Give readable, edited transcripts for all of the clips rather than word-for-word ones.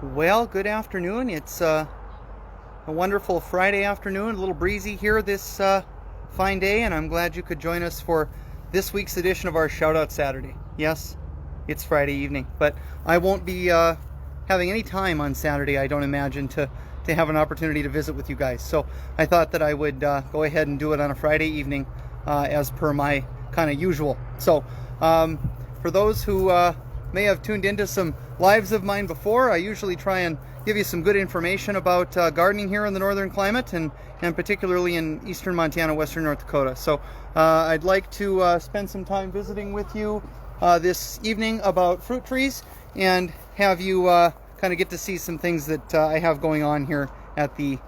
Well, good afternoon. It's a wonderful Friday afternoon, a little breezy here this fine day, and I'm glad you could join us for this week's edition of our Shout Out Saturday. Yes, it's Friday evening, but I won't be having any time on Saturday, I don't imagine, to have an opportunity to visit with you guys. So I thought that I would go ahead and do it on a Friday evening as per my kind of usual. So for those who may have tuned into some lives of mine before, I usually try and give you some good information about gardening here in the northern climate, and particularly in eastern Montana, western North Dakota. So I'd like to spend some time visiting with you this evening about fruit trees and have you kind of get to see some things that I have going on here at the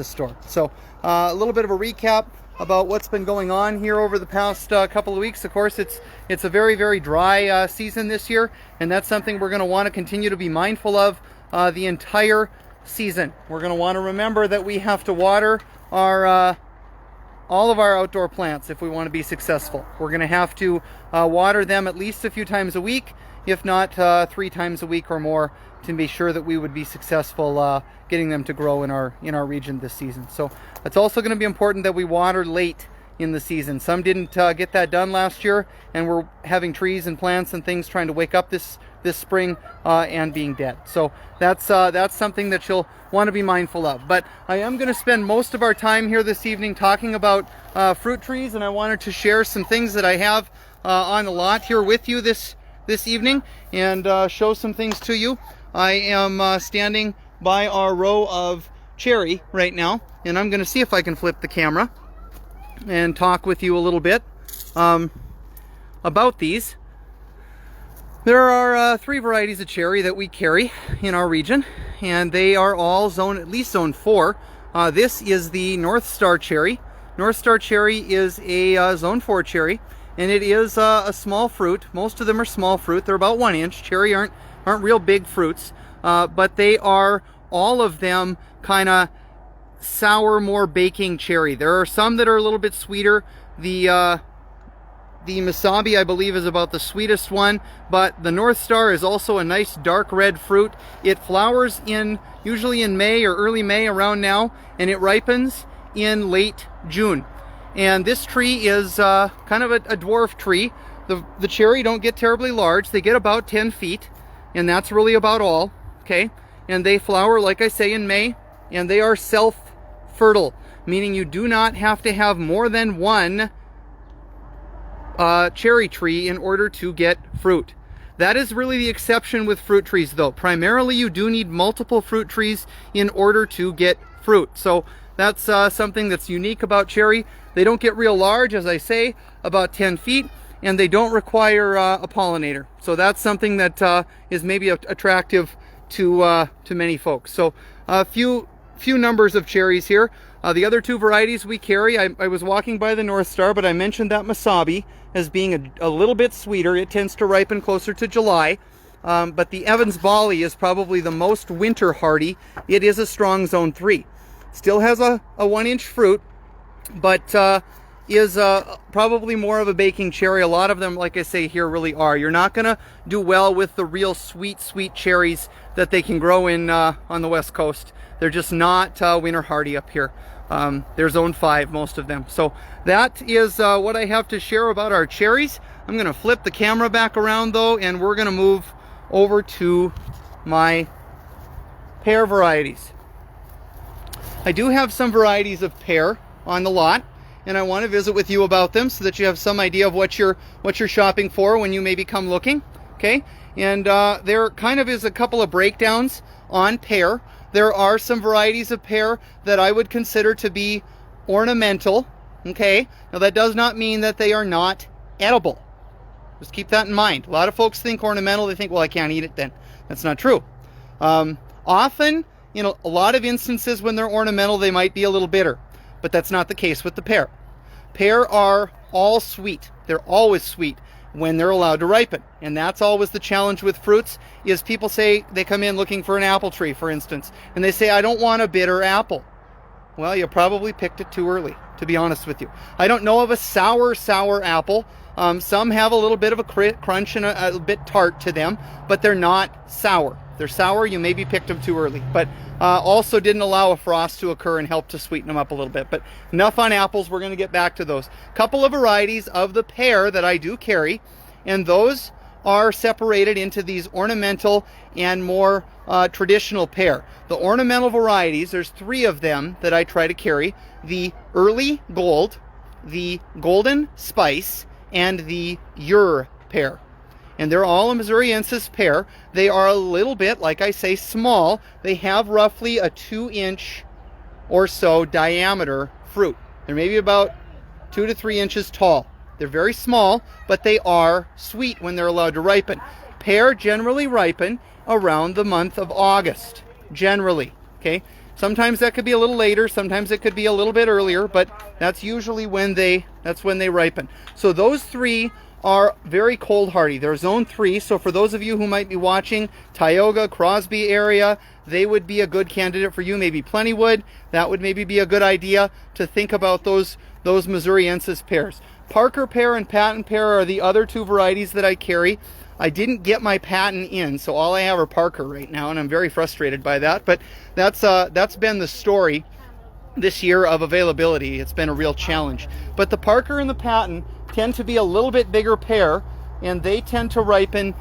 store. So a little bit of a recap about what's been going on here over the past couple of weeks. Of course, it's a very, very dry season this year, and that's something we're going to want to continue to be mindful of the entire season. We're going to want to remember that we have to water our all of our outdoor plants if we want to be successful. We're going to have to water them at least a few times a week, if not 3 times a week or more, to be sure that we would be successful getting them to grow in our region this season. So it's also going to be important that we water late in the season. Some didn't get that done last year, and we're having trees and plants and things trying to wake up this spring and being dead. So that's something that you'll want to be mindful of. But I am going to spend most of our time here this evening talking about fruit trees, and I wanted to share some things that I have on the lot here with you this evening and show some things to you. I am standing by our row of cherry right now, and I'm going to see if I can flip the camera and talk with you a little bit about these. There are 3 varieties of cherry that we carry in our region, and they are all at least zone 4. This is the North Star cherry. North Star cherry is a zone 4 cherry, and it is a small fruit. Most of them are small fruit. They're about 1 inch. Cherry aren't real big fruits, but they are, all of them, kind of sour, more baking cherry. There are some that are a little bit sweeter. The Masabi, I believe, is about the sweetest one, but the North Star is also a nice dark red fruit. It flowers usually in May or early May, around now, and it ripens in late June. And this tree is kind of a dwarf tree. The cherry don't get terribly large. They get about 10 feet, and that's really about all, okay? And they flower, like I say, in May, and they are self-fertile, meaning you do not have to have more than 1 cherry tree in order to get fruit. That is really the exception with fruit trees, though. Primarily, you do need multiple fruit trees in order to get fruit. So that's something that's unique about cherry. They don't get real large, as I say, about 10 feet, and they don't require a pollinator. So that's something that is maybe attractive to many folks. So a few numbers of cherries here. The other 2 varieties we carry, I was walking by the North Star, but I mentioned that Masabi as being a little bit sweeter. It tends to ripen closer to July. But the Evans Bali is probably the most winter hardy. It is a strong zone 3. Still has a 1 inch fruit, but is probably more of a baking cherry. A lot of them, like I say here, really are. You're not going to do well with the real sweet cherries that they can grow in on the West Coast. They're just not winter hardy up here. They're zone 5, most of them. So that is what I have to share about our cherries. I'm going to flip the camera back around, though, and we're going to move over to my pear varieties. I do have some varieties of pear on the lot, and I want to visit with you about them so that you have some idea of what you're shopping for when you maybe come looking, okay? And there kind of is a couple of breakdowns on pear. There are some varieties of pear that I would consider to be ornamental, okay? Now that does not mean that they are not edible. Just keep that in mind. A lot of folks think ornamental, they think, well, I can't eat it then. That's not true. Often, a lot of instances when they're ornamental, they might be a little bitter, but that's not the case with the pear. Pear are all sweet. They're always sweet when they're allowed to ripen. And that's always the challenge with fruits, is people say they come in looking for an apple tree, for instance, and they say, I don't want a bitter apple. Well, you probably picked it too early, to be honest with you. I don't know of a sour apple. Some have a little bit of a crunch and a bit tart to them, but they're not sour. If they're sour, you maybe picked them too early, but also didn't allow a frost to occur and help to sweeten them up a little bit. But enough on apples, we're going to get back to those. Couple of varieties of the pear that I do carry, and those are separated into these ornamental and more traditional pear. The ornamental varieties, there's 3 of them that I try to carry: the early gold, the golden spice, and the Ur pear. And they're all a Missouriensis pear. They are a little bit, like I say, small. They have roughly a 2-inch or so diameter fruit. They're maybe about 2 to 3 inches tall. They're very small, but they are sweet when they're allowed to ripen. Pear generally ripen around the month of August, generally, okay? Sometimes that could be a little later, sometimes it could be a little bit earlier, but that's usually when they ripen. So those 3 are very cold hardy. They're zone 3, so for those of you who might be watching Tioga, Crosby area, they would be a good candidate for you. Maybe Plentywood, that would maybe be a good idea to think about those Missouriensis pears. Parker pear and patent pear are the other 2 varieties that I carry. I didn't get my patent in, so all I have are Parker right now, and I'm very frustrated by that. But that's been the story this year of availability. It's been a real challenge. But the Parker and the patent tend to be a little bit bigger pear, and they tend to ripen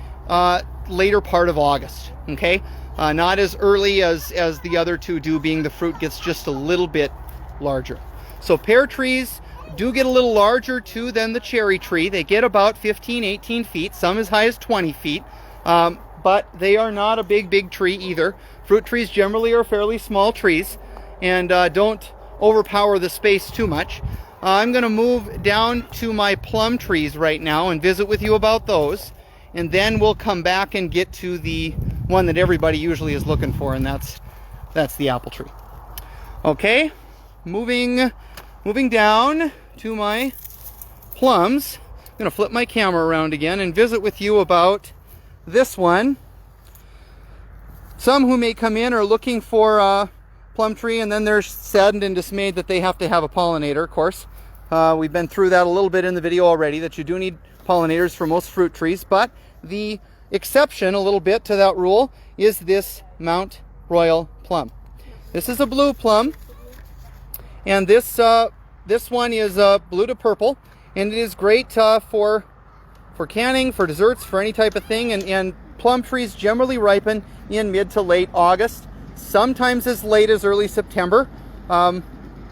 later part of August. Okay, not as early as the other 2 do, being the fruit gets just a little bit larger. So pear trees do get a little larger too than the cherry tree. They get about 15, 18 feet, some as high as 20 feet, but they are not a big tree either. Fruit trees generally are fairly small trees and don't overpower the space too much. I'm going to move down to my plum trees right now and visit with you about those, and then we'll come back and get to the one that everybody usually is looking for, and that's the apple tree. Okay, moving down to my plums. I'm going to flip my camera around again and visit with you about this one. Some who may come in are looking for a plum tree, and then they're saddened and dismayed that they have to have a pollinator, of course. We've been through that a little bit in the video already, that you do need pollinators for most fruit trees, but the exception a little bit to that rule is this Mount Royal plum. This is a blue plum, and this one is blue to purple, and it is great for canning, for desserts, for any type of thing. And plum trees generally ripen in mid to late August, sometimes as late as early September.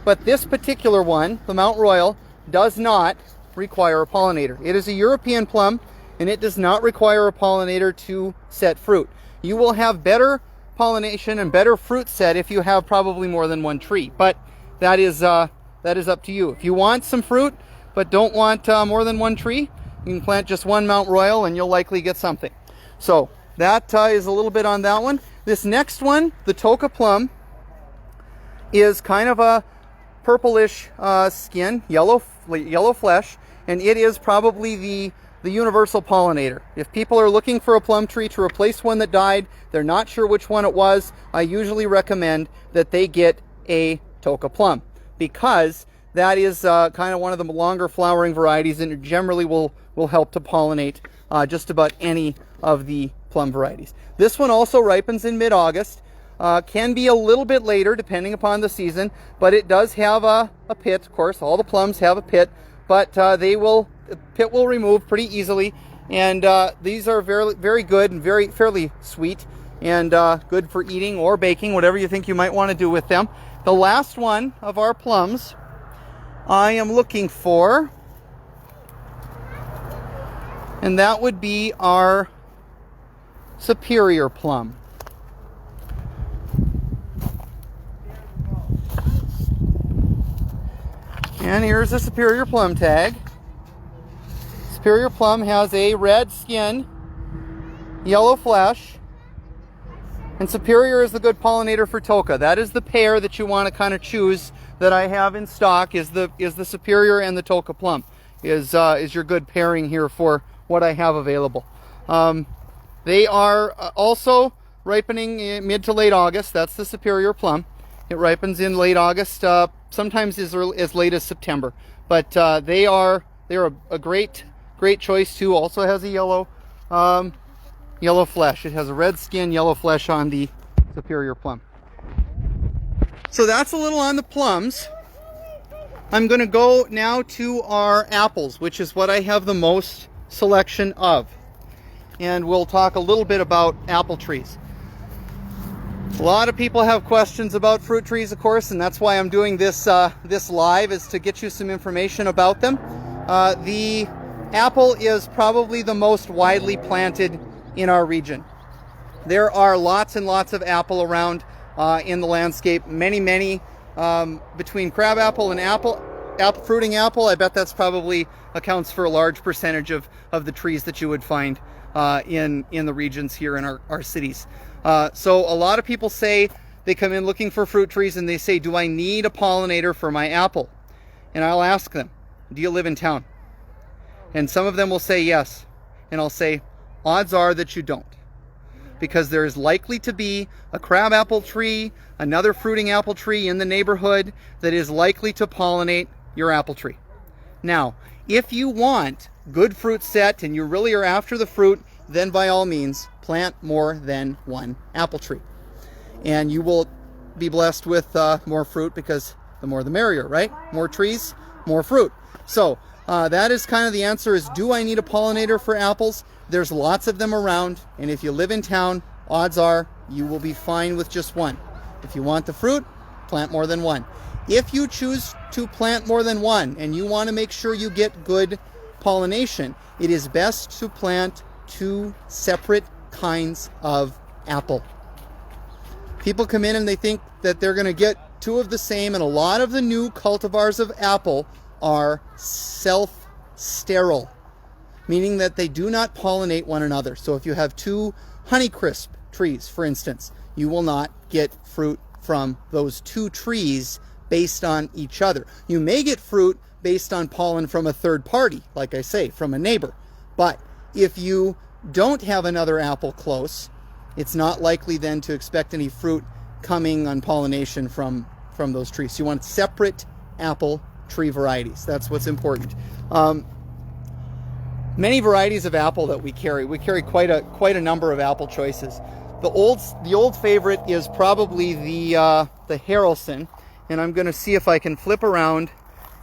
But this particular one, the Mount Royal, does not require a pollinator. It is a European plum, and it does not require a pollinator to set fruit. You will have better pollination and better fruit set if you have probably more than one tree, but that is up to you. If you want some fruit but don't want more than one tree, you can plant just one Mount Royal and you'll likely get something. So that is a little bit on that one. This next one, the Toca Plum, is kind of a purplish skin, yellow flesh, and it is probably the universal pollinator. If people are looking for a plum tree to replace one that died, they're not sure which one it was, I usually recommend that they get a Toca Plum, because that is kind of one of the longer flowering varieties, and it generally will help to pollinate just about any of the plum varieties. This one also ripens in mid-August. Can be a little bit later depending upon the season, but it does have a pit. Of course, all the plums have a pit, but the pit will remove pretty easily, and these are very, very good and fairly sweet, and good for eating or baking, whatever you think you might want to do with them. The last one of our plums I am looking for, and that would be our Superior plum. And here's the Superior plum tag. Superior plum has a red skin, yellow flesh, and Superior is the good pollinator for Toca. That is the pair that you want to kind of choose that I have in stock, is the Superior and the Toca Plum is your good pairing here for what I have available. They are also ripening in mid to late August. That's the Superior Plum. It ripens in late August, sometimes as late as September. But they're a great choice too. Also has a yellow yellow flesh. It has a red skin, yellow flesh on the superior plum. So that's a little on the plums. I'm going to go now to our apples, which is what I have the most selection of. And we'll talk a little bit about apple trees. A lot of people have questions about fruit trees, of course, and that's why I'm doing this this live, is to get you some information about them. The apple is probably the most widely planted in our region. There are lots and lots of apple around in the landscape. Many between crabapple and fruiting apple. I bet that's probably accounts for a large percentage of the trees that you would find in the regions here in our cities. So a lot of people say they come in looking for fruit trees and they say, do I need a pollinator for my apple? And I'll ask them, do you live in town? And some of them will say yes. And I'll say, odds are that you don't. Because there is likely to be a crabapple tree, another fruiting apple tree in the neighborhood that is likely to pollinate your apple tree. Now, if you want good fruit set and you really are after the fruit, then by all means, plant more than one apple tree. And you will be blessed with more fruit, because the more the merrier, right? More trees, more fruit. So that is kind of the answer, is do I need a pollinator for apples? There's lots of them around, and if you live in town, odds are you will be fine with just one. If you want the fruit, plant more than one. If you choose to plant more than one and you want to make sure you get good pollination, it is best to plant two separate kinds of apple. People come in and they think that they're going to get two of the same, and a lot of the new cultivars of apple are self-sterile, meaning that they do not pollinate one another. So if you have two Honeycrisp trees, for instance, you will not get fruit from those two trees based on each other. You may get fruit based on pollen from a third party, like I say, from a neighbor. But if you don't have another apple close, it's not likely then to expect any fruit coming on pollination from those trees. So you want separate apple tree varieties. That's what's important. Many varieties of apple that we carry. We carry quite a number of apple choices. The old favorite is probably the Harrelson, and I'm going to see if I can flip around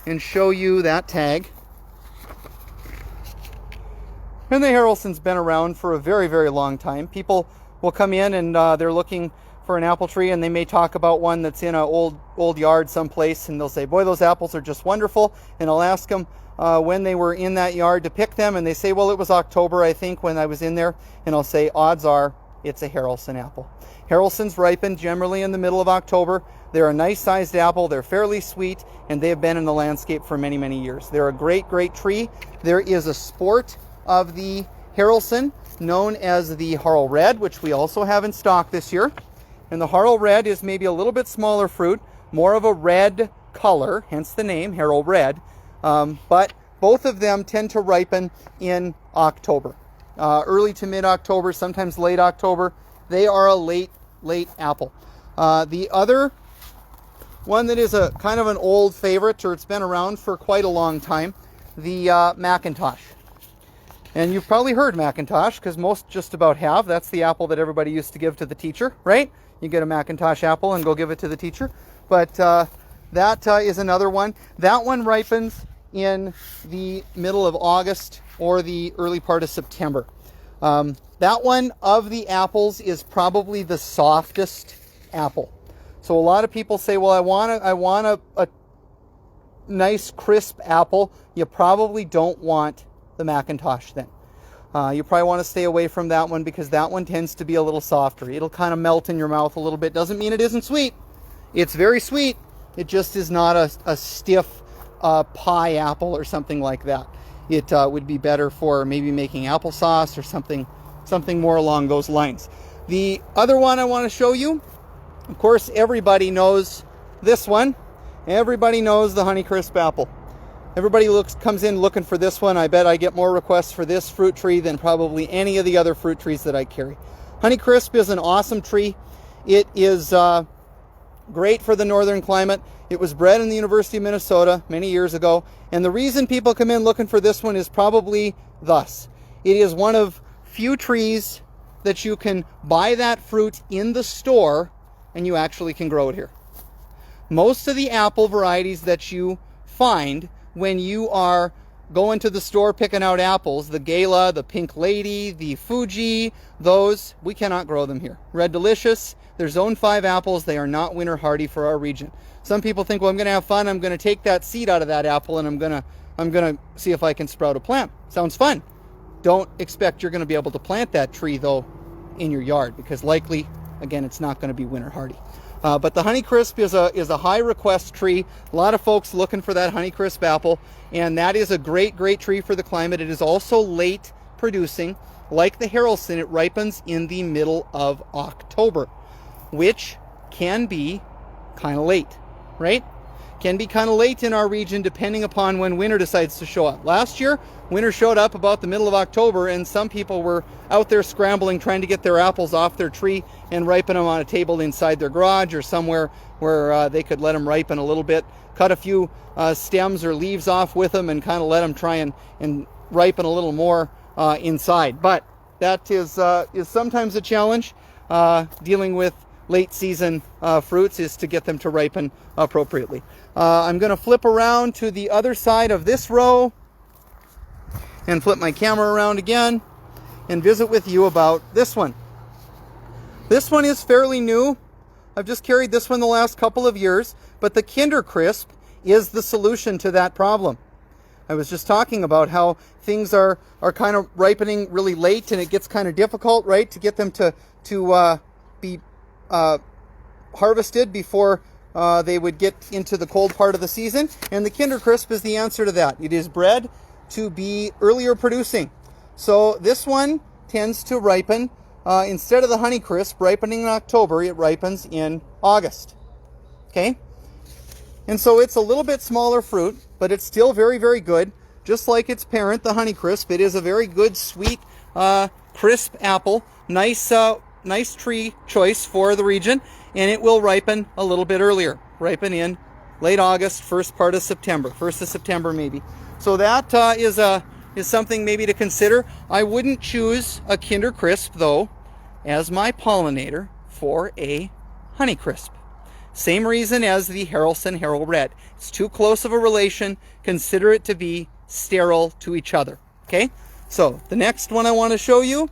and show you that tag. And the Harrelson's been around for a very, very long time. People will come in and they're looking for an apple tree, and they may talk about one that's in an old yard someplace, and they'll say, boy, those apples are just wonderful. And I'll ask them when they were in that yard to pick them, and they say, well, it was October, I think, when I was in there. And I'll say, odds are it's a Harrelson apple. Harrelsons ripen generally in the middle of October. They're a nice sized apple, they're fairly sweet, and they have been in the landscape for many, many years. They're a great, great tree. There is a sport of the Harrelson known as the Harl Red, which we also have in stock this year. And the Harl Red is maybe a little bit smaller fruit, more of a red color, hence the name, Harl Red. But both of them tend to ripen in October. Early to mid-October, sometimes late October. They are a late apple. The other one that is a kind of an old favorite, or it's been around for quite a long time, the Macintosh. And you've probably heard Macintosh, because most just about have. That's the apple that everybody used to give to the teacher, right? You get a Macintosh apple and go give it to the teacher. But that is another one. That one ripens in the middle of August or the early part of September. That one of the apples is probably the softest apple. So a lot of people say, well, I want a nice crisp apple. You probably don't want the Macintosh then. You probably want to stay away from that one, because that one tends to be a little softer. It'll kind of melt in your mouth a little bit. Doesn't mean it isn't sweet. It's very sweet. It just is not a stiff pie apple or something like that. It would be better for maybe making applesauce or something more along those lines. The other one I want to show you, of course, everybody knows this one. Everybody knows the Honeycrisp apple. Everybody comes in looking for this one. I bet I get more requests for this fruit tree than probably any of the other fruit trees that I carry. Honeycrisp is an awesome tree. It is great for the northern climate. It was bred in the University of Minnesota many years ago. And the reason people come in looking for this one is probably thus. It is one of few trees that you can buy that fruit in the store and you actually can grow it here. Most of the apple varieties that you find when you are going to the store picking out apples, the Gala, the Pink Lady, the Fuji, those, we cannot grow them here. Red Delicious, they're Zone 5 apples. They are not winter hardy for our region. Some people think, well, I'm going to have fun. I'm going to take that seed out of that apple and I'm going to see if I can sprout a plant. Sounds fun. Don't expect you're going to be able to plant that tree, though, in your yard, because likely, again, it's not going to be winter hardy. But the Honeycrisp is a high request tree. A lot of folks looking for that Honeycrisp apple, and that is a great tree for the climate. It is also late producing. Like the Harrelson, it ripens in the middle of October, which can be kind of late, right? Can be kind of late in our region depending upon when winter decides to show up. Last year, winter showed up about the middle of October, and some people were out there scrambling trying to get their apples off their tree and ripen them on a table inside their garage or somewhere where they could let them ripen a little bit, cut a few stems or leaves off with them and kind of let them try and ripen a little more inside. But that is sometimes a challenge dealing with late season fruits, is to get them to ripen appropriately. I'm going to flip around to the other side of this row and flip my camera around again and visit with you about this one. This one is fairly new. I've just carried this one the last couple of years, but the Kindercrisp is the solution to that problem. I was just talking about how things are kind of ripening really late, and it gets kind of difficult, right, to get them to be harvested before they would get into the cold part of the season. And the Kindercrisp is the answer to that. It is bred to be earlier producing. So this one tends to ripen, instead of the Honeycrisp ripening in October, it ripens in August. Okay? And so it's a little bit smaller fruit, but it's still very good. Just like its parent, the Honeycrisp, it is a very good, sweet, crisp apple. Nice tree choice for the region, and it will ripen a little bit earlier. Ripen in late August, first part of September, 1st of September maybe. So that is something maybe to consider. I wouldn't choose a Kindercrisp, though, as my pollinator for a Honeycrisp. Same reason as the Harrelson Harrow Red. It's too close of a relation. Consider it to be sterile to each other. Okay? So the next one I want to show you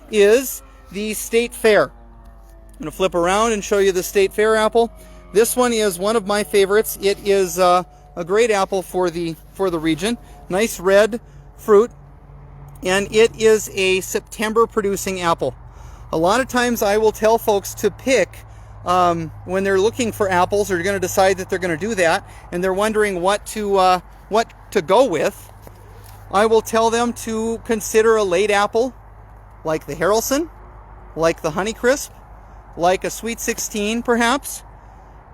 is the State Fair. I'm going to flip around and show you the State Fair apple. This one is one of my favorites. It is a great apple for the region. Nice red fruit, and it is a September producing apple. A lot of times I will tell folks to pick when they're looking for apples, or going to decide that they're going to do that, and they're wondering what to go with. I will tell them to consider a late apple like the Harrelson, like the Honeycrisp, like a Sweet 16 perhaps,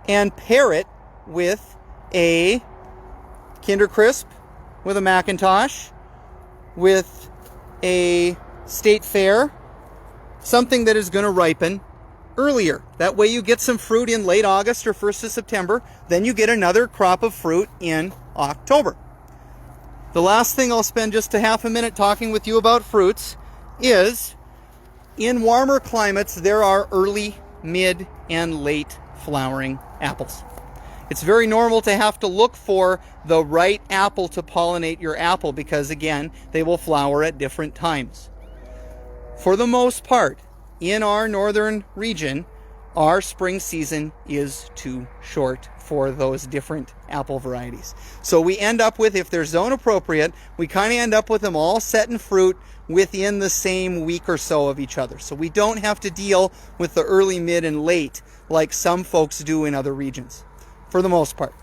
and pair it with a Kindercrisp, with a Macintosh, with a State Fair, something that is going to ripen earlier. That way you get some fruit in late August or 1st of September, then you get another crop of fruit in October. The last thing I'll spend just a half a minute talking with you about fruits is, in warmer climates, there are early, mid, and late flowering apples. It's very normal to have to look for the right apple to pollinate your apple because, again, they will flower at different times. For the most part, in our northern region, our spring season is too short for those different apple varieties. So we end up with, if they're zone appropriate, we kind of end up with them all set in fruit within the same week or so of each other. So we don't have to deal with the early, mid, and late like some folks do in other regions, for the most part.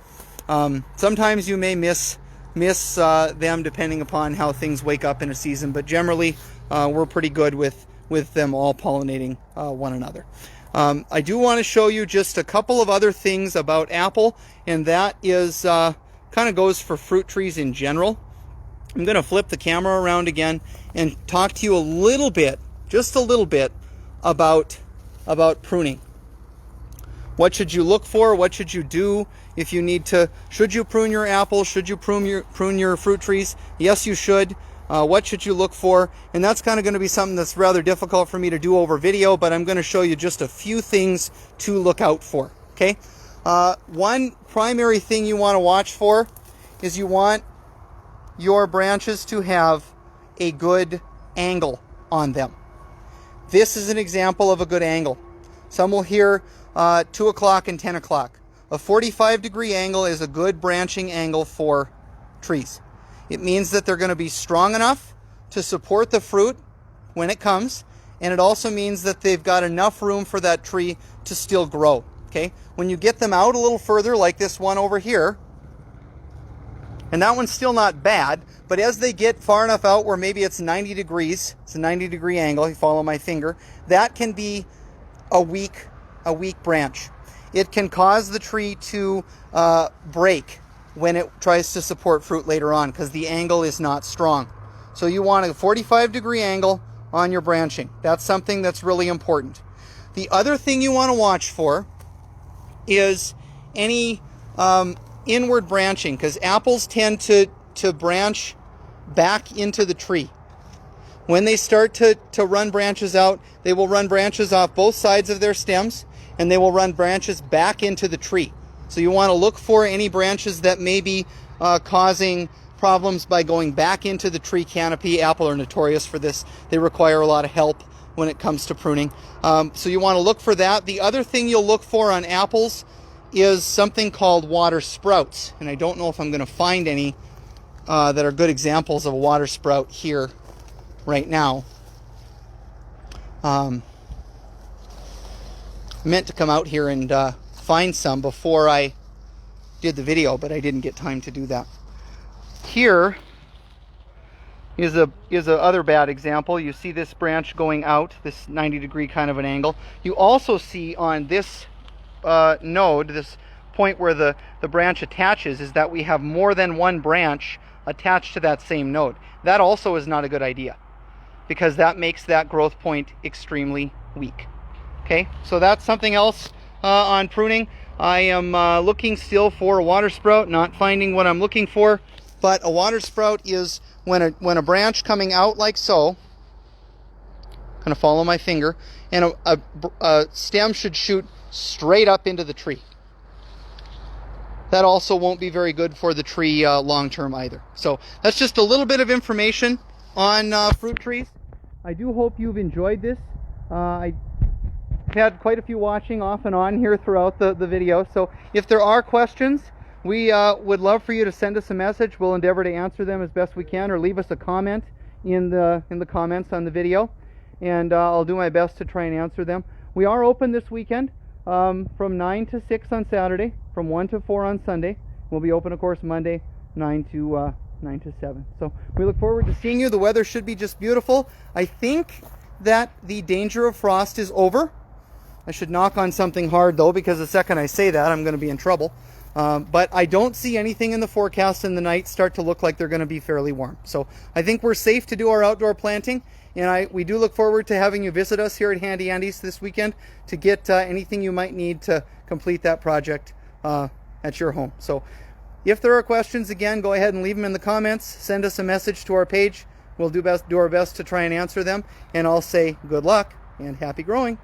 Sometimes you may miss them depending upon how things wake up in a season, but generally we're pretty good with them all pollinating one another. I do want to show you just a couple of other things about apple, and that is kind of goes for fruit trees in general. I'm going to flip the camera around again and talk to you a little bit, just a little bit, about pruning. What should you look for? What should you do if you need to? Should you prune your apple? Should you prune your fruit trees? Yes, you should. What should you look for? And that's kind of going to be something that's rather difficult for me to do over video, but I'm going to show you just a few things to look out for. Okay. One primary thing you want to watch for is you want your branches to have a good angle on them. This is an example of a good angle. Some will hear 2 o'clock and 10 o'clock. A 45-degree angle is a good branching angle for trees. It means that they're going to be strong enough to support the fruit when it comes, and it also means that they've got enough room for that tree to still grow. Okay? When you get them out a little further, like this one over here, and that one's still not bad, but as they get far enough out where maybe it's 90 degrees, it's a 90-degree angle, you follow my finger, that can be a weak branch. It can cause the tree to break when it tries to support fruit later on because the angle is not strong. So you want a 45-degree angle on your branching. That's something that's really important. The other thing you want to watch for is any inward branching, because apples tend to branch back into the tree. When they start to run branches out, they will run branches off both sides of their stems, and they will run branches back into the tree. So you want to look for any branches that may be causing problems by going back into the tree canopy. Apple are notorious for this. They require a lot of help when it comes to pruning. So you want to look for that. The other thing you'll look for on apples is something called water sprouts. And I don't know if I'm going to find any that are good examples of a water sprout here right now. I meant to come out here and find some before I did the video, but I didn't get time to do that. Here is a other bad example. You see this branch going out, this 90-degree kind of an angle. You also see on this node, this point where the branch attaches, is that we have more than one branch attached to that same node. That also is not a good idea because that makes that growth point extremely weak. Okay, so that's something else on pruning. I am looking still for a water sprout, not finding what I'm looking for, but a water sprout is when a branch coming out like so, kind of follow my finger, and a stem should shoot straight up into the tree. That also won't be very good for the tree long term either. So that's just a little bit of information on fruit trees. I do hope you've enjoyed this. I've had quite a few watching off and on here throughout the video. So if there are questions, we would love for you to send us a message. We'll endeavor to answer them as best we can, or leave us a comment in the comments on the video, and I'll do my best to try and answer them. We are open this weekend from 9 to 6 on Saturday, from 1 to 4 on Sunday. We'll be open, of course, Monday 9 to 7. So we look forward to seeing you. The weather should be just beautiful. I think that the danger of frost is over. I should knock on something hard though, because the second I say that, I'm going to be in trouble. But I don't see anything in the forecast in the night start to look like they're going to be fairly warm. So I think we're safe to do our outdoor planting, and we do look forward to having you visit us here at Handy Andy's this weekend to get anything you might need to complete that project at your home. So if there are questions, again, go ahead and leave them in the comments. Send us a message to our page. We'll do our best to try and answer them, and I'll say good luck and happy growing.